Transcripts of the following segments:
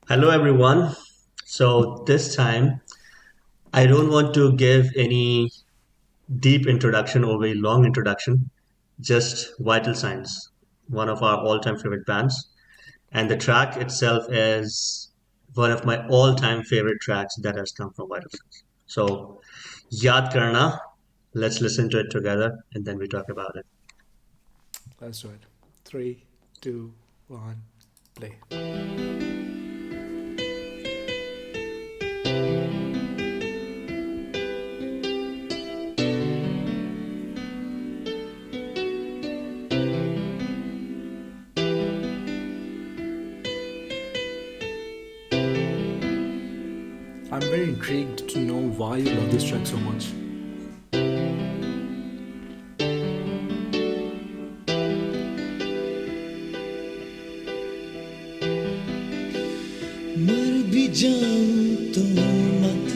Hello, everyone. So, this time, I don't want to give any deep introduction or very long introduction, just Vital Signs, one of our all time favorite bands. And the track itself is one of my all time favorite tracks that has come from Vital Signs. So, Yaad Karna, let's listen to it together and then we talk about it. Let's do it. Three, two, one, play. I'm very intrigued to know why you love this track so much. मर भी जाऊं तो मत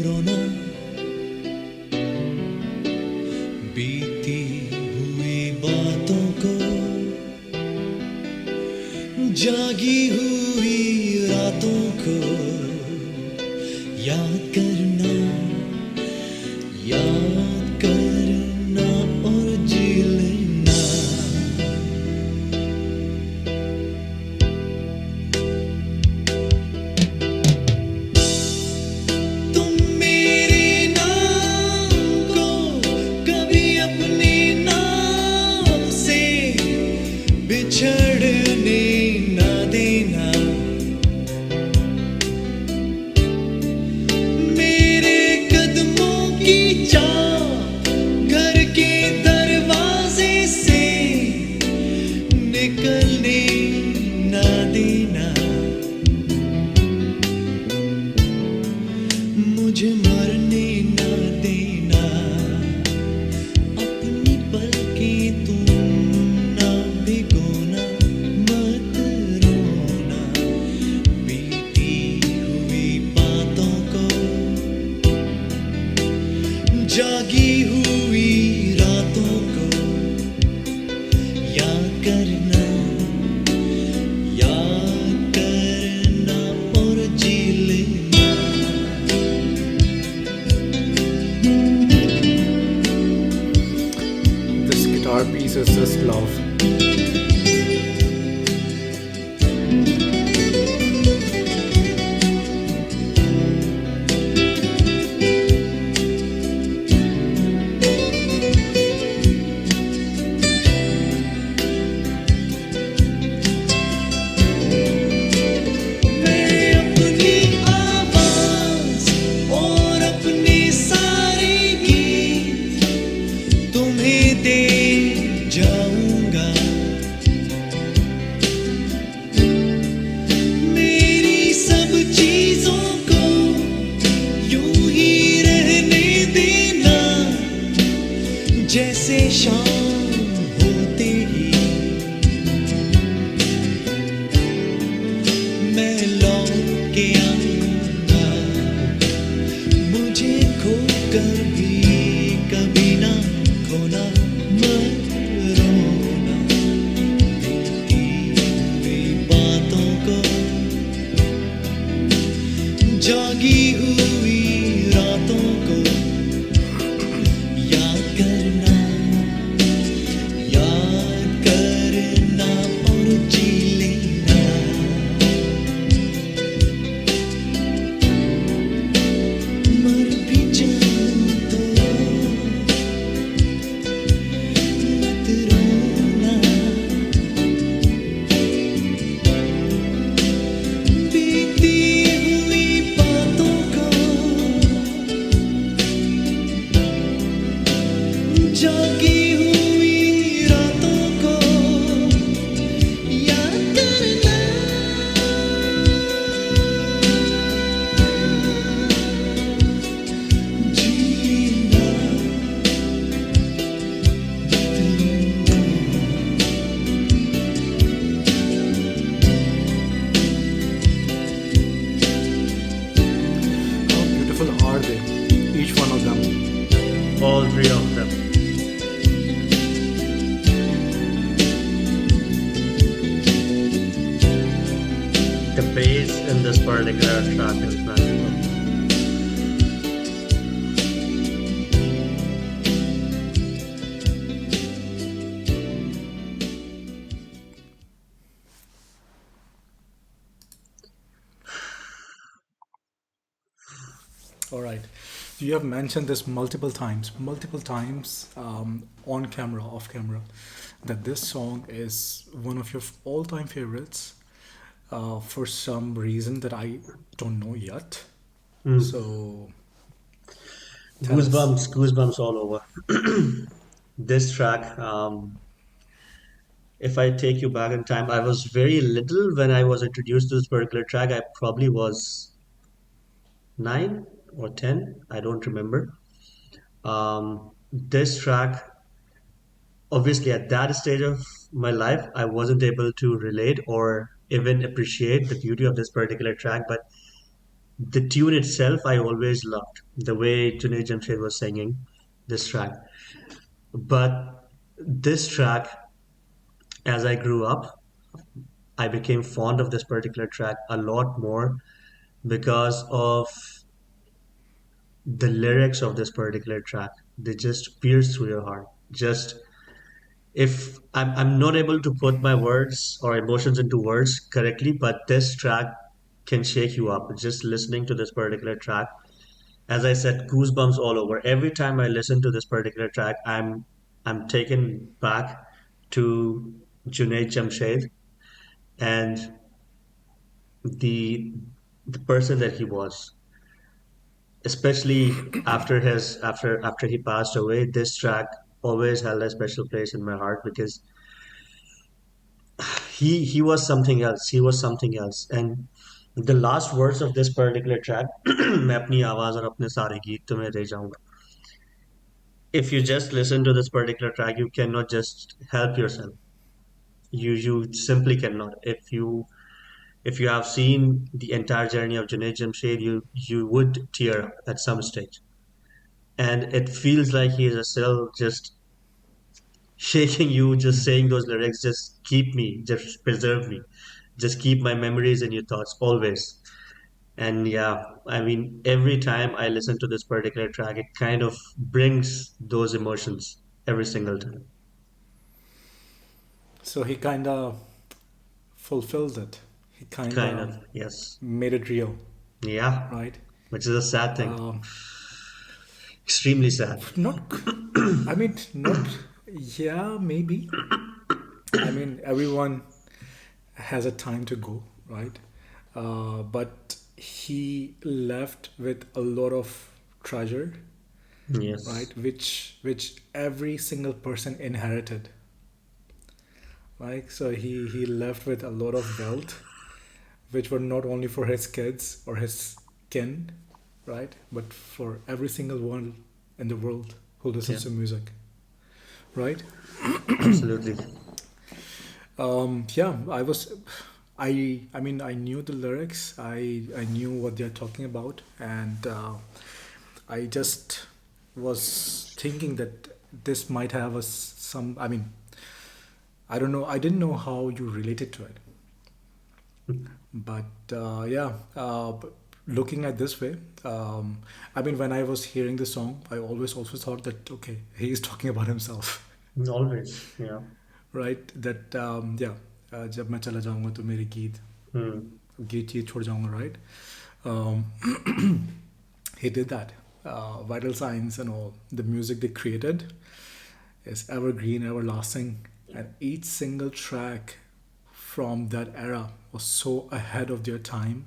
रोना बीती हुई बातों को जागी हुई रातों को याद करना याद करना और जी लेना तुम मेरे नाम को कभी अपने नाम से बिछड़ने ना देना मेरे कदमों की चाह घर के दरवाजे से निकलने ना देना मुझे मरने ना देना अपनी पलकें तुम ना भिगोना मत रोना बीती हुई बातों को जागी हुई रातों को याद करना और जी लेना This guitar piece is just love. मैं अपनी आवाज और अपने सारे गीत तुम्हें दे जाऊंगा मेरी सब चीजों को यूं ही रहने देना जैसे शाम होते ही मैं लौट के आऊंगा मुझे खोकर भी कभी ना खोना मत रोना बीती हुई बातों को जागी हुई रातों को याद करना और जी लेना मर भी जाऊं तो मत रोना बीती हुई बातों को जागी हुई रातों को याद करना जीना How beautiful are they? Each one of them. All three of them. The bass bass in this particular track is magical. All right. You have mentioned this multiple times on camera, off camera, that this song is one of your all-time favorites for some reason that I don't know yet. Hmm. So tell us. Goosebumps, goosebumps all over. This track, if I take you back in time, I was very little when I was introduced to this particular track. I probably was 9 or 10. I don't remember. This track, obviously, at that stage of my life, I wasn't able to relate or even appreciate the beauty of this particular track. But the tune itself, I always loved the way Junaid Jamshed was singing this track. But this track, as I grew up, I became fond of this particular track a lot more because of the lyrics of this particular track. They just pierce through your heart. Just if I'm not able to put my words or emotions into words correctly, but this track can shake you up. Just listening to this particular track, as I said, goosebumps all over. Every time I listen to this particular track, I'm taken back to Junaid Jamshed and the the person that he was, especially after he passed away. This track always held a special place in my heart because he was something else. He was something else. And the last words of this particular track, मैं अपनी आवाज और अपने सारे गीत तुम्हें दे जाऊंगा. If you just listen to this particular track, you cannot just help yourself. You simply cannot. If you have seen the entire journey of Junaid Jamshed, you would tear up at some stage. And it feels like he is still just shaking you, just saying those lyrics, just keep me, just preserve me, just keep my memories in your thoughts always. And yeah, I mean, every time I listen to this particular track, it kind of brings those emotions every single time. So he kind of fulfilled it. He kind Kind of of, yes. made it real, Yeah, right? which is a sad thing. Um, Extremely sad. not, I mean, not, yeah, maybe. I mean, everyone has a time to go, right? But he left with a lot of treasure, Yes. right? Which every single person inherited, right? So he left with a lot of wealth, which were not only for his kids or his kin, right? But for every single one in the world who Yeah, listens to music, right? absolutely. Yeah, I mean, I knew the lyrics. I knew what they're talking about, and I just was thinking that this might have some. I mean, I don't know. I didn't know how you related to it, but yeah. Looking at this way, I mean, when I was hearing the song, I always also thought that okay, he is talking about himself. Always. Yeah. Right, that yeah, जब मैं चला जाऊंगा तो मेरे गीत Hmm. गीत ये छोड़ जाऊंगा, right? um, he did that. Vital Signs and all the music they created is evergreen, everlasting, and each single track from that era was so ahead of their time.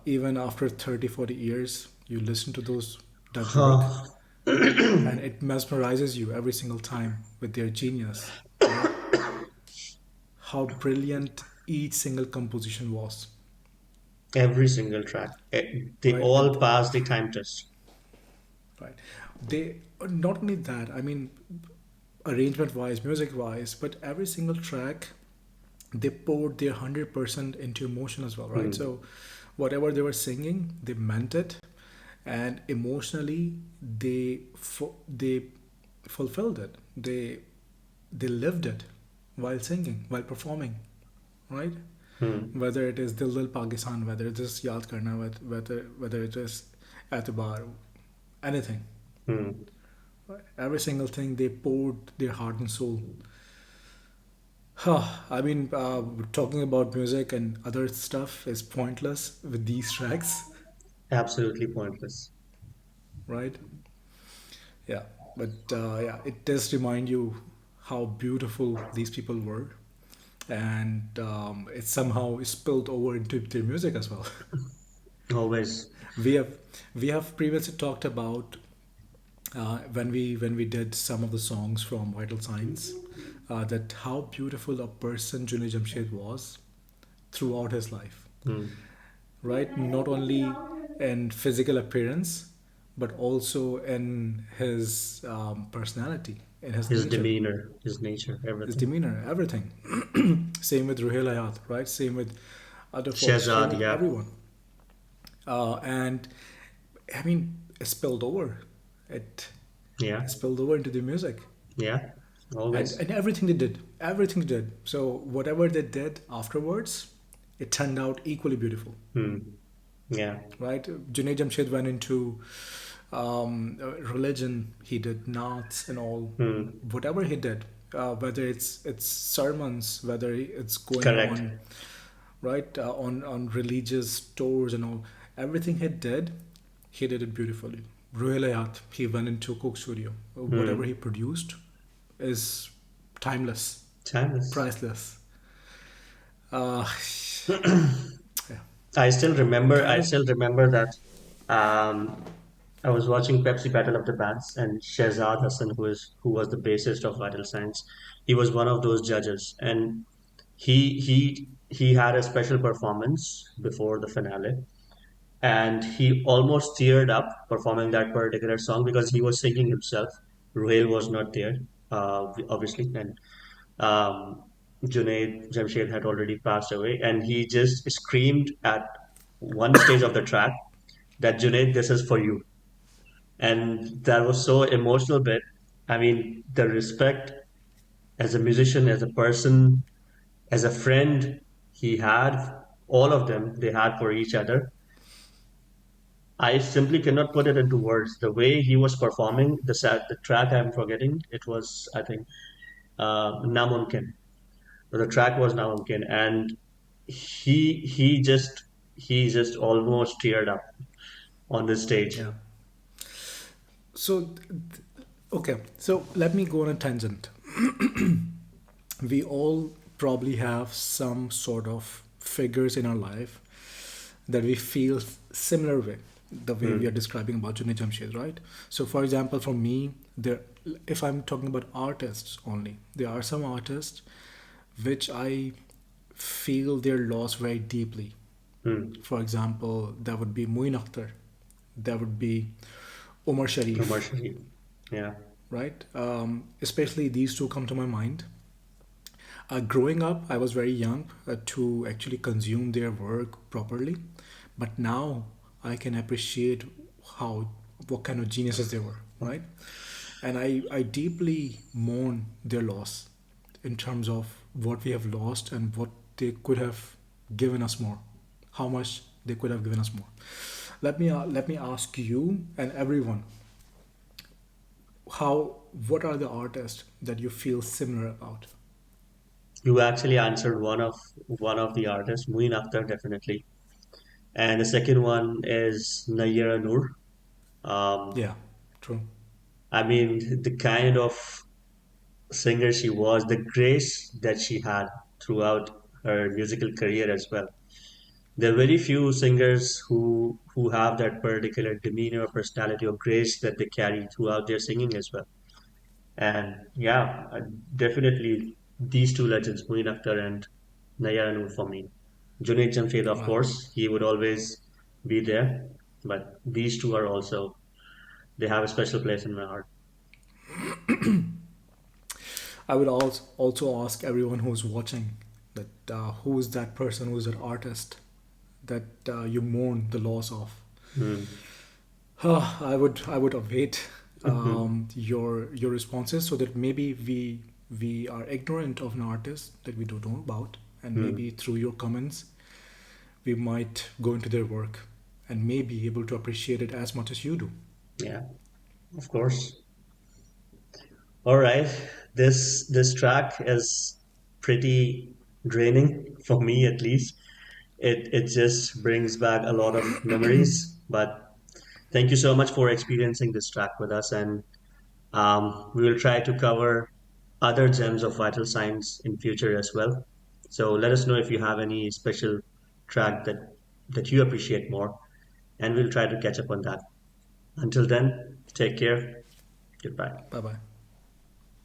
Even after 30, 40 years, you listen to those that work, Huh. and it mesmerizes you every single time with their genius, right? How brilliant each single composition was, Every single track. They right? all pass the time test. Right. They not only that, I mean, arrangement wise, music wise, but every single track they poured their 100% into emotion as well, right? Hmm. So whatever they were singing, they meant it, and emotionally they fulfilled it. They lived it while singing, while performing, right? Hmm. whether it is Dil Dil Pakistan, whether it is Yaad Karna, whether it is Atibar, anything. Hmm. Every single thing they poured their heart and soul. Huh, I mean, talking about music and other stuff is pointless with these tracks, Absolutely pointless. right? Yeah, but yeah, it does remind you how beautiful these people were, and it somehow spilled over into their music as well. Always. we have we have previously talked about when we did some of the songs from Vital Signs, that how beautiful a person Junaid Jamshed was throughout his life, Hmm. right? Not only in physical appearance, but also in his personality, in his His nature, demeanor, his nature, his everything. demeanor, everything. Same with Ruhel Hayat, right? Same with other folks, same Shehzad, with yeah. everyone. And I mean, it spilled over. It Yeah. spilled over into the music. Yeah. and Always. and everything they did, so whatever they did afterwards, it turned out equally beautiful, Hmm. Yeah. right? Junaid Jamshed went into religion. He did naats and all. Hmm. Whatever he did, whether it's sermons, whether it's going Correct. on, right, on religious tours and all, everything he did it beautifully. Ruhel Hayat, he went into Coke Studio. Whatever he Hmm. produced is timeless, Timeless. priceless. Uh, yeah. I still remember. Kind I of. still remember that. Um, I was watching Pepsi Battle of the Bands, and Shehzad Hassan, who was the bassist of Vital Signs, he was one of those judges, and he had a special performance before the finale, and he almost teared up performing that particular song because he was singing himself. Ruhail was not there, obviously, and um, Junaid Jamshed had already passed away, and he just screamed at one stage of the track that Junaid, this is for you, and that was so emotional. Bit, I mean, the respect as a musician, as a person, as a friend he had, all of them they had for each other. I simply cannot put it into words. The way he was performing the track I'm forgetting. It was, I think, Namumkin. The track was Namumkin, and he just he just almost teared up on the stage. Yeah. So, okay. So let me go on a tangent. We all probably have some sort of figures in our life that we feel similar with, the way we are Hmm. describing about Junaid Jamshed, right? So, for example, for me, there, if I'm talking about artists only, there are some artists which I feel their loss very deeply. Hmm. For example, that would be Muin Akhtar, that would be Omar Sharif, Commercially, yeah. right? Especially these two come to my mind. Growing up, I was very young to actually consume their work properly, but now I can appreciate how what kind of geniuses they were, right? And I deeply mourn their loss in terms of what we have lost and what they could have given us more, how much they could have given us more. Let me ask you and everyone, how what are the artists that you feel similar about? You actually answered one of the artists, Muin Akhtar, definitely, and the second one is Nayyara Noor. Um, Yeah, true. I mean, the kind of singer she was, the grace that she had throughout her musical career as well. There are very few singers who have that particular demeanor or personality or grace that they carry throughout their singing as well. And yeah, definitely these two legends, Muin Akhtar and Nayyar Noor for me. Junaid Jamshed, of Right. course, he would always be there, but these two are also they have a special place in my heart. I would also ask everyone who's watching that who is that person, who is that artist that you mourn the loss of. Hmm. I would await your responses so that maybe we are ignorant of an artist that we don't know about, and maybe Hmm. through your comments, we might go into their work and may be able to appreciate it as much as you do. Yeah, of course. All right. This track is pretty draining for me at least. It just brings back a lot of memories. But thank you so much for experiencing this track with us, and we will try to cover other gems of vital signs in future as well. So let us know if you have any special track that you appreciate more, and we'll try to catch up on that. Until then, take care. Goodbye. Bye bye.